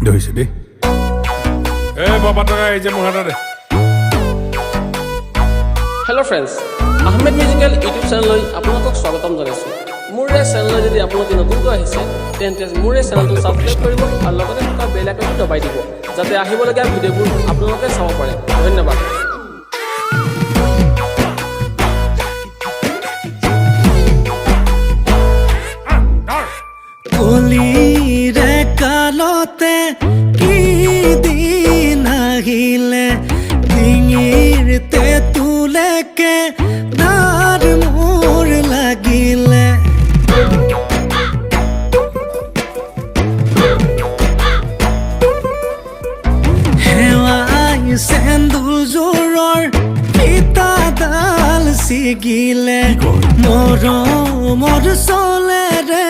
ধৰিছে দেই বাবা টকা এই যে মোৰ হাতত দে hello' friends Ahmed musical YouTube চেনেললৈ আপোনালোকক স্বাগতম জনাইছোঁ মোৰ এই চেনেললৈ যদি আপোনালোকে নতুনকৈ আহিছে তেন্তে মোৰ এই চেনেলটো ছাবস্ক্ৰাইব কৰিব আৰু লগতে থকা বেল আইকনটো দবাই দিব যাতে আহিবলগীয়া ভিডিঅ'বোৰ আপোনালোকে চাব পাৰে ধন্যবাদ কলিৰে কালতে কি দিন আহিলে ডিঙিৰ তেঁতুলেকে ডাৰ মোৰ লাগিলে হেৱাই চেন্দুৰযোৰৰ ফিতাডাল ছিগিলে মৰমৰ চলেৰে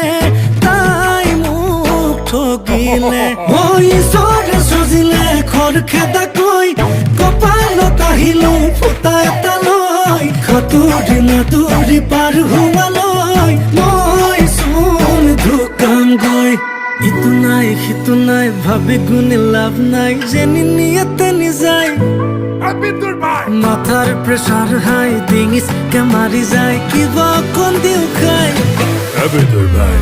তাই মোক ঠগিলে ঈশ্বৰে সজিলে খৰখেদাকৈ কপালত আহিলো ফুটা এটা লৈ সাঁতুৰি নাতুৰি পাৰ হোৱালৈ মই চোন ঢুকামগৈ ইটো নাই সিটো নাই ভাবি গুণি লাভ নাই যেনি নিয়াতে নিযায় মাথাৰ প্ৰেছাৰ হাই ডিঙিচকে মাৰি যায় কিবা অকণ দিও খাই আবেদুল ভাই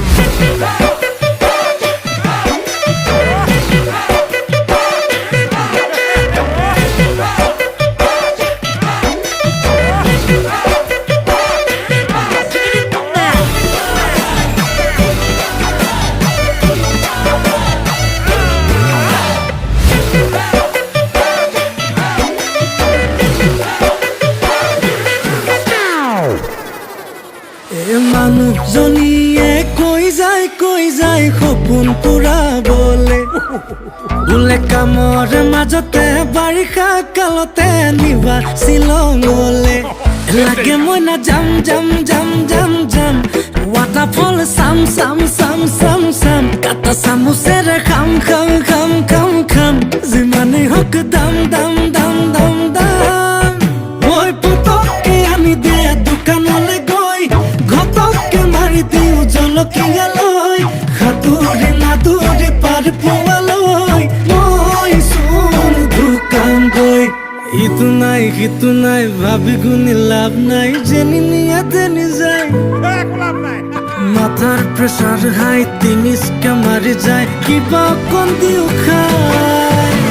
মানুহজনীয়ে কৈ যায় সপোন পুৰাবলে বোলে কামৰ মাজতে বাৰিষা কালতে নিবা শ্বিলঙলে লাগে মই না যাম ৱাটাৰফল চাম কাটা চামুচেৰে খাম যিমানেই হওক দাম মই পতককে আনি দে দোকানলে গৈ ঘটককে মাৰি দিওঁ জলকীয়া লৈ সাঁতুৰি নাতুৰি পাৰ পোৱালৈ মই চোন ঢুকামগৈ ইটো নাই সিটো নাই ভাবি গুণি লাভ নাই যেনি নিয়াতে নিযায় মাথাৰ প্ৰেছাৰ হাই ডিঙিচকে মাৰি যায় কিবা অকণ দিও খাই